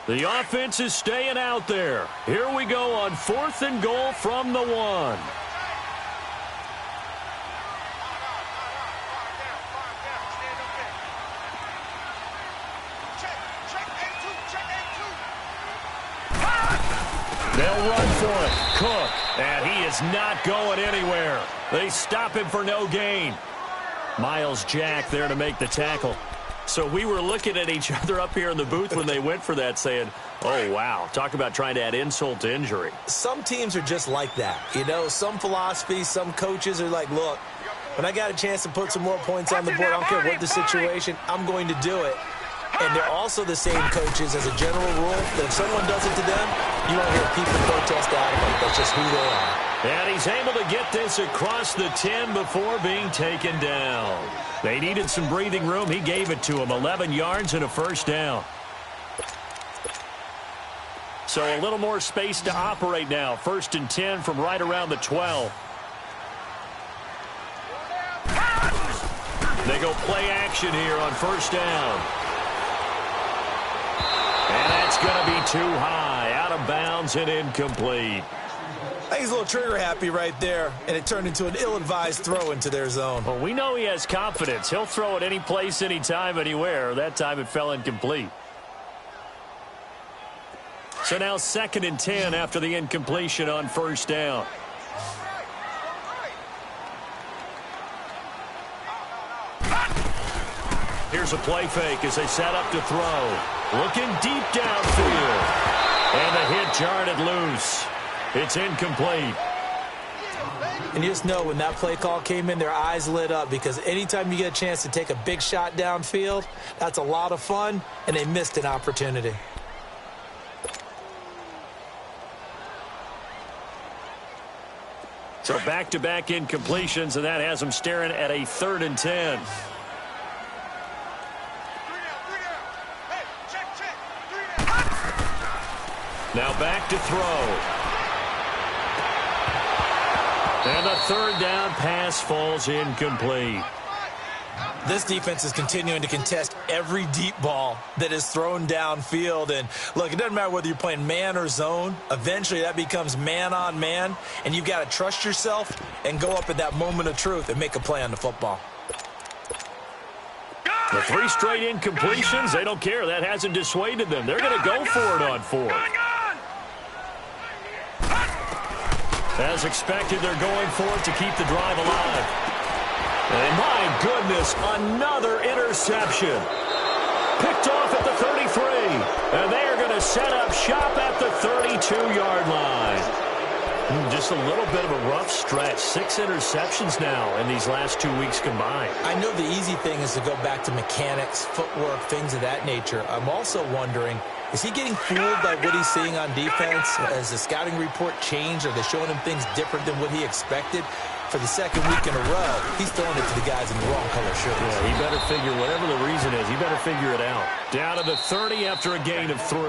The offense is staying out there. Here we go on 4th and goal from the 1. They'll run for it. Cook. And he is not going anywhere. They stop him for no gain. Miles Jack there to make the tackle. So we were looking at each other up here in the booth when they went for that saying, oh, wow, talk about trying to add insult to injury. Some teams are just like that. You know, some philosophies, some coaches are like, look, when I got a chance to put some more points on the board, I don't care what the situation, I'm going to do it. And they're also the same coaches as a general rule that if someone does it to them, you won't hear people protest out of it. That's just who they are. And he's able to get this across the 10 before being taken down. They needed some breathing room. He gave it to him. 11 yards and a 1st down. So a little more space to operate now. 1st and 10 from right around the 12. They go play action here on 1st down. And that's going to be too high. Out of bounds and incomplete. I think he's a little trigger happy right there, and it turned into an ill-advised throw into their zone. Well, we know he has confidence. He'll throw it any place, anytime, anywhere. That time it fell incomplete. So now 2nd and 10 after the incompletion on 1st down. Here's a play fake as they set up to throw. Looking deep downfield. And the hit jarred it loose. It's incomplete. And you just know when that play call came in, their eyes lit up because anytime you get a chance to take a big shot downfield, that's a lot of fun, and they missed an opportunity. So back-to-back incompletions, and that has them staring at a 3rd and 10. Now back to throw. And a 3rd down pass falls incomplete. This defense is continuing to contest every deep ball that is thrown downfield. And, look, it doesn't matter whether you're playing man or zone. Eventually that becomes man-on-man, and you've got to trust yourself and go up at that moment of truth and make a play on the football. The 3 straight incompletions, they don't care. That hasn't dissuaded them. They're going to go for it on 4th. As expected, they're going for it to keep the drive alive. And my goodness, another interception. Picked off at the 33. And they are going to set up shop at the 32-yard line. Just a little bit of a rough stretch. 6 interceptions now in these last 2 weeks combined. I know the easy thing is to go back to mechanics, footwork, things of that nature. I'm also wondering, is he getting fooled by what he's seeing on defense? Has the scouting report changed? Are they showing him things different than what he expected? For the 2nd week in a row, he's throwing it to the guys in the wrong color shirts. Yeah, he better figure, whatever the reason is, he better figure it out. Down to the 30 after a gain of 3.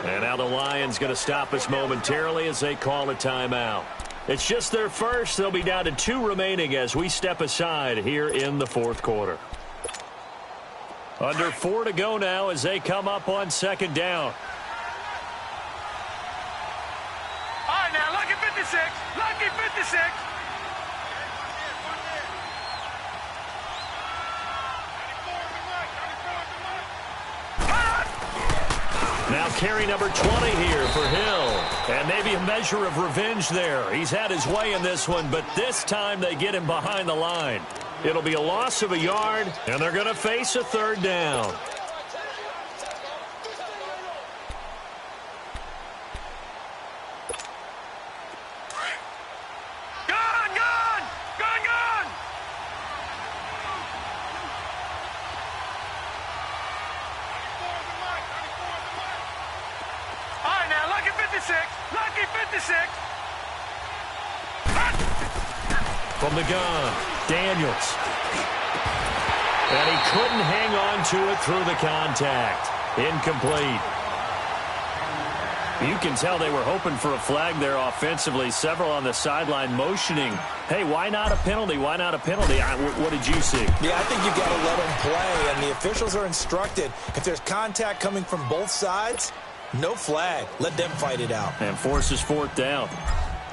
And now the Lions going to stop us momentarily as they call a timeout. It's just their first. They'll be down to 2 remaining as we step aside here in the 4th quarter. Under 4 to go now as they come up on 2nd down. All right, now, lucky 56. Lucky 56. Now carry number 20 here for Hill. And maybe a measure of revenge there. He's had his way in this one, but this time they get him behind the line. It'll be a loss of a yard, and they're going to face a 3rd down. Lucky 56. From the gun, Daniels. And he couldn't hang on to it through the contact. Incomplete. You can tell they were hoping for a flag there offensively. Several on the sideline motioning, hey, why not a penalty? Why not a penalty? What did you see? Yeah, I think you've got to let them play, and the officials are instructed. If there's contact coming from both sides, no flag. Let them fight it out. And forces fourth down.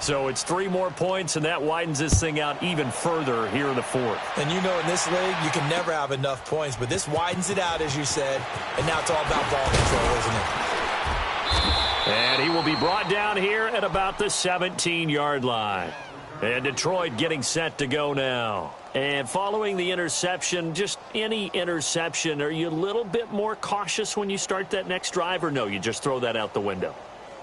So it's 3 more points, and that widens this thing out even further here in the fourth. And you know in this league, you can never have enough points, but this widens it out, as you said, and now it's all about ball control, isn't it? And he will be brought down here at about the 17-yard line. And Detroit getting set to go now. And following the interception, just any interception, are you a little bit more cautious when you start that next drive, or no, you just throw that out the window?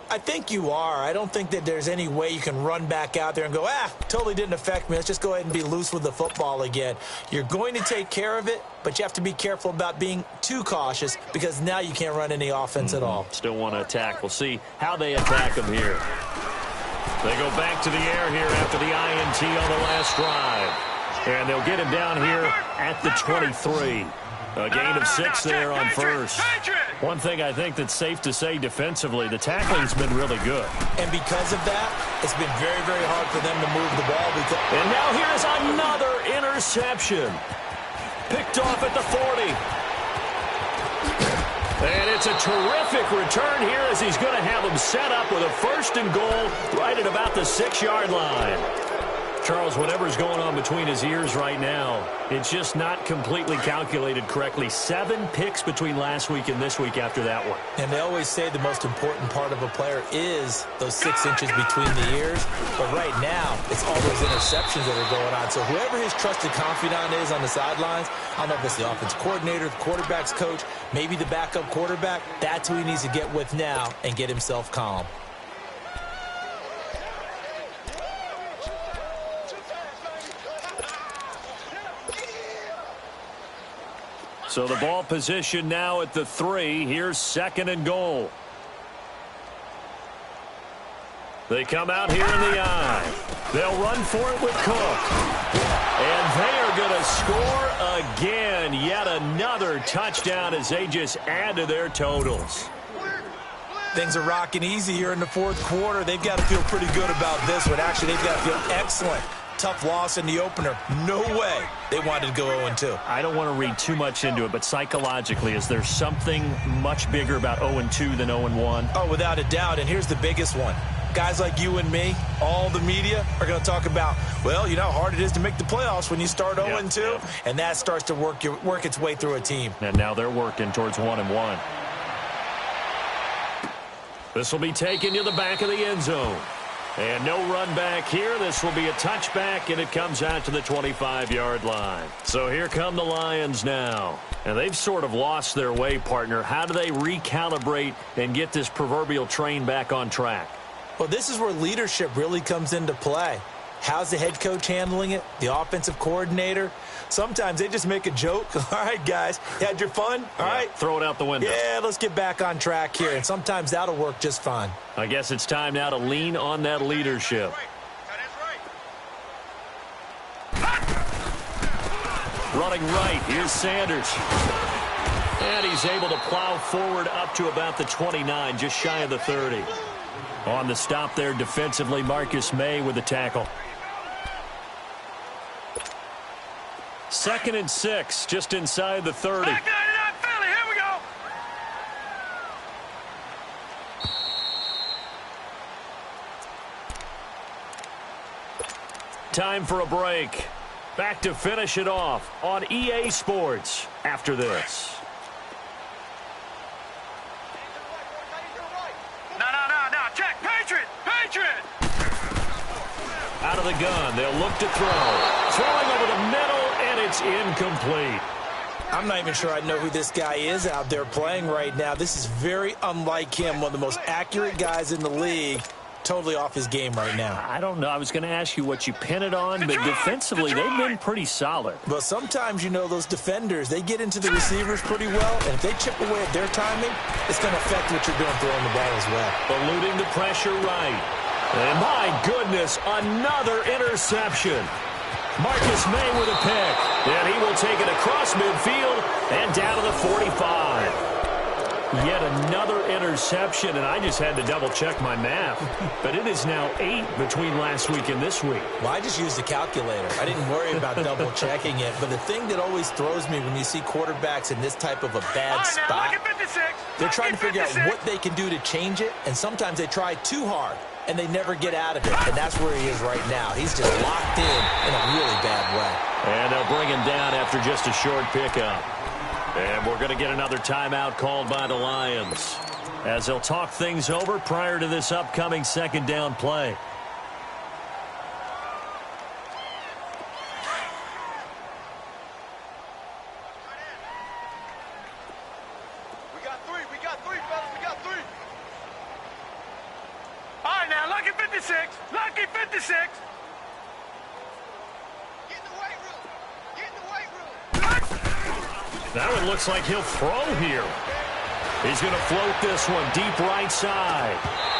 I think you are. I don't think that there's any way you can run back out there and go, totally didn't affect me. Let's just go ahead and be loose with the football again. You're going to take care of it, but you have to be careful about being too cautious because now you can't run any offense at all. Still want to attack. We'll see how they attack them here. They go back to the air here after the INT on the last drive. And they'll get him down here at the 23. A gain of 6 there on first. One thing I think that's safe to say defensively, the tackling's been really good. And because of that, it's been very, very hard for them to move the ball. And now here's another interception. Picked off at the 40. And it's a terrific return here as he's going to have him set up with a 1st and goal right at about the 6-yard line. Charles, whatever's going on between his ears right now, it's just not completely calculated correctly. 7 picks between last week and this week after that one. And they always say the most important part of a player is those 6 inches between the ears. But right now, it's all those interceptions that are going on. So whoever his trusted confidant is on the sidelines, I don't know if it's the offense coordinator, the quarterback's coach, maybe the backup quarterback, that's who he needs to get with now and get himself calm. So the ball position now at the 3. Here's 2nd and goal. They come out here in the eye. They'll run for it with Cook. And they are going to score again. Yet another touchdown as they just add to their totals. Things are rocking easy here in the 4th quarter. They've got to feel pretty good about this one. Actually, they've got to feel excellent. Tough loss in the opener. No way they wanted to go 0-2. I don't want to read too much into it, but psychologically, is there something much bigger about 0-2 than 0-1? Oh, without a doubt, and here's the biggest one. Guys like you and me, all the media, are going to talk about, well, you know how hard it is to make the playoffs when you start 0-2, and that starts to work its way through a team. And now they're working towards 1-1. This will be taken to the back of the end zone. And no run back here. This will be a touchback, and it comes out to the 25-yard line. So here come the Lions now. And they've sort of lost their way, partner. How do they recalibrate and get this proverbial train back on track? Well, this is where leadership really comes into play. How's the head coach handling it? The offensive coordinator? Sometimes they just make a joke. All right, guys, you had your fun? All right. Throw it out the window. Yeah, let's get back on track here. And sometimes that'll work just fine. I guess it's time now to lean on that leadership. Running right, here's Sanders. And he's able to plow forward up to about the 29, just shy of the 30. On the stop there defensively, Marcus May with the tackle. 2nd and 6, just inside the 30. Back 99 Philly, here we go. Time for a break. Back to finish it off on EA Sports after this. No, check, Patriot. Out of the gun, they'll look to throw. Throwing over the middle, and it's incomplete. I'm not even sure I know who this guy is out there playing right now. This is very unlike him, one of the most accurate guys in the league. totally off his game right now. I don't know. I was going to ask you what you pin it on, but defensively, they've been pretty solid. But sometimes, you know, those defenders, they get into the receivers pretty well, and if they chip away at their timing, it's going to affect what you're doing throwing the ball as well. Eluding the pressure right. And my goodness, another interception. Marcus May with a pick. And he will take it across midfield and down to the 45. Yet another interception, and I just had to double-check my math. But it is now 8 between last week and this week. Well, I just used a calculator. I didn't worry about double-checking it. But the thing that always throws me when you see quarterbacks in this type of a bad spot, they're trying to figure out what they can do to change it, and sometimes they try too hard, and they never get out of it. And that's where he is right now. He's just locked in a really bad way. And they'll bring him down after just a short pickup. And we're going to get another timeout called by the Lions as they'll talk things over prior to this upcoming second down play. We got three, fellas, we got three. All right, now, lucky 56, lucky 56. Get in the weight room, get in the weight room. Now it looks like he'll throw here. He's going to float this one deep right side.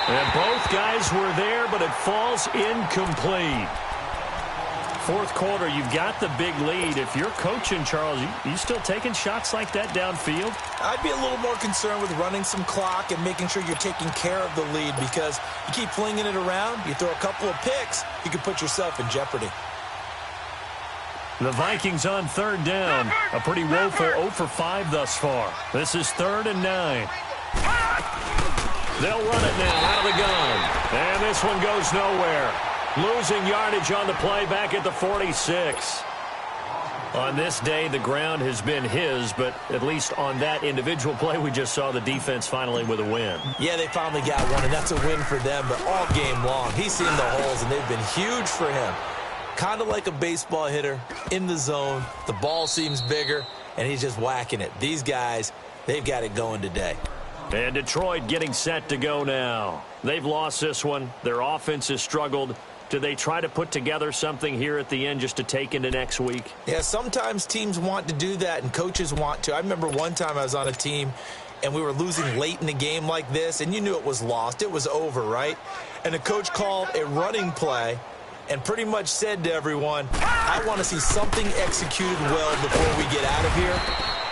And both guys were there, but it falls incomplete. Fourth quarter, you've got the big lead. If you're coaching, Charles, you still taking shots like that downfield? I'd be a little more concerned with running some clock and making sure you're taking care of the lead, because you keep flinging it around, you throw a couple of picks, you can put yourself in jeopardy. The Vikings on third down. A pretty woeful 0 for 5 thus far. This is 3rd and 9. They'll run it now out of the gun. And this one goes nowhere. Losing yardage on the play back at the 46. On this day, the ground has been his, but at least on that individual play, we just saw the defense finally with a win. Yeah, they finally got one, and that's a win for them, but all game long, he's seen the holes, and they've been huge for him. Kind of like a baseball hitter in the zone. The ball seems bigger, and he's just whacking it. These guys, they've got it going today. And Detroit getting set to go now. They've lost this one. Their offense has struggled. Do they try to put together something here at the end just to take into next week? Yeah, sometimes teams want to do that, and coaches want to. I remember one time I was on a team, and we were losing late in the game like this, and you knew it was lost. It was over, right? And the coach called a running play and pretty much said to everyone, I want to see something executed well before we get out of here.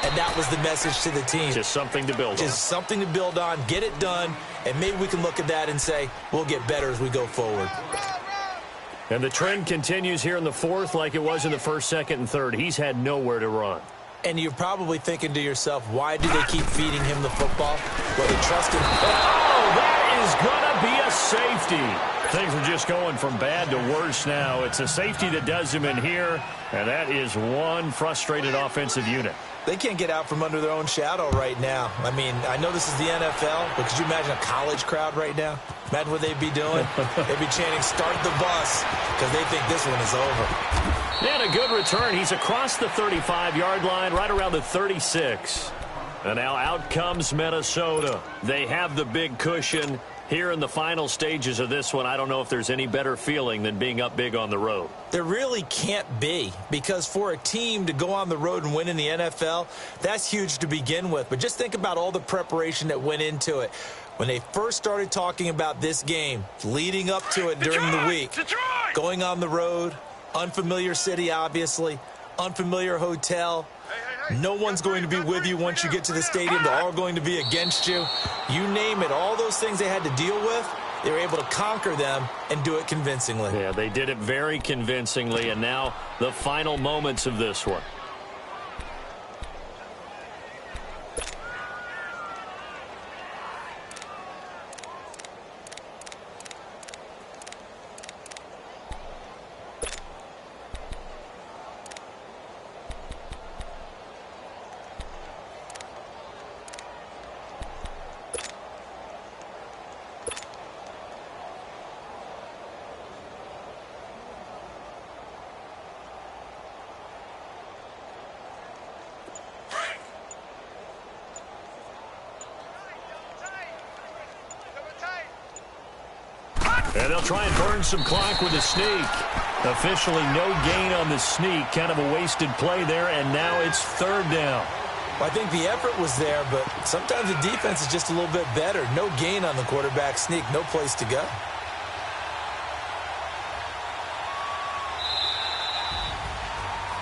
And that was the message to the team. Just something to build on. Just something to build on, get it done, and maybe we can look at that and say, we'll get better as we go forward. And the trend continues here in the fourth like it was in the first, second, and third. He's had nowhere to run. And you're probably thinking to yourself, why do they keep feeding him the football? Well, they trust him. Oh, that is going to be a safety. Things are just going from bad to worse now. It's a safety that does him in here, and that is one frustrated offensive unit. They can't get out from under their own shadow right now. I mean, I know this is the NFL, but could you imagine a college crowd right now? Imagine what they'd be doing. They'd be chanting, start the bus, because they think this one is over. And a good return. He's across the 35-yard line, right around the 36. And now out comes Minnesota. They have the big cushion. Here in the final stages of this one, I don't know if there's any better feeling than being up big on the road. There really can't be, because for a team to go on the road and win in the NFL, that's huge to begin with. But just think about all the preparation that went into it. When they first started talking about this game, leading up to it during the week, going on the road, unfamiliar city, obviously, unfamiliar hotel. No one's going to be with you once you get to the stadium. They're all going to be against you. You name it, all those things they had to deal with, they were able to conquer them and do it convincingly. Yeah, they did it very convincingly, and now the final moments of this one. And they'll try and burn some clock with a sneak. Officially no gain on the sneak. Kind of a wasted play there, and now it's third down. Well, I think the effort was there, but sometimes the defense is just a little bit better. No gain on the quarterback sneak. No place to go.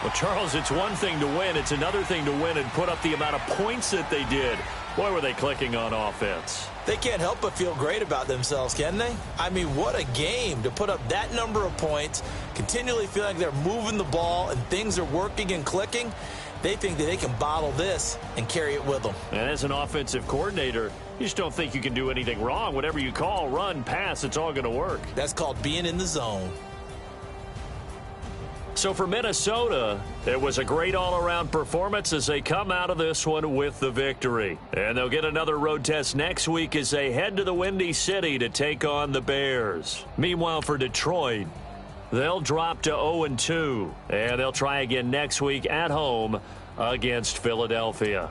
Well, Charles, it's one thing to win. It's another thing to win and put up the amount of points that they did. Boy, were they clicking on offense. They can't help but feel great about themselves, can they? I mean, what a game to put up that number of points, continually feel like they're moving the ball and things are working and clicking. They think that they can bottle this and carry it with them. And as an offensive coordinator, you just don't think you can do anything wrong. Whatever you call, run, pass, it's all going to work. That's called being in the zone. So for Minnesota, it was a great all-around performance as they come out of this one with the victory. And they'll get another road test next week as they head to the Windy City to take on the Bears. Meanwhile, for Detroit, they'll drop to 0-2, and they'll try again next week at home against Philadelphia.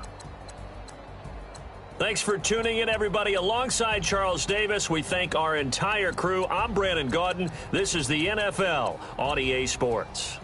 Thanks for tuning in, everybody. Alongside Charles Davis, we thank our entire crew. I'm Brandon Gaudin. This is the NFL on EA Sports.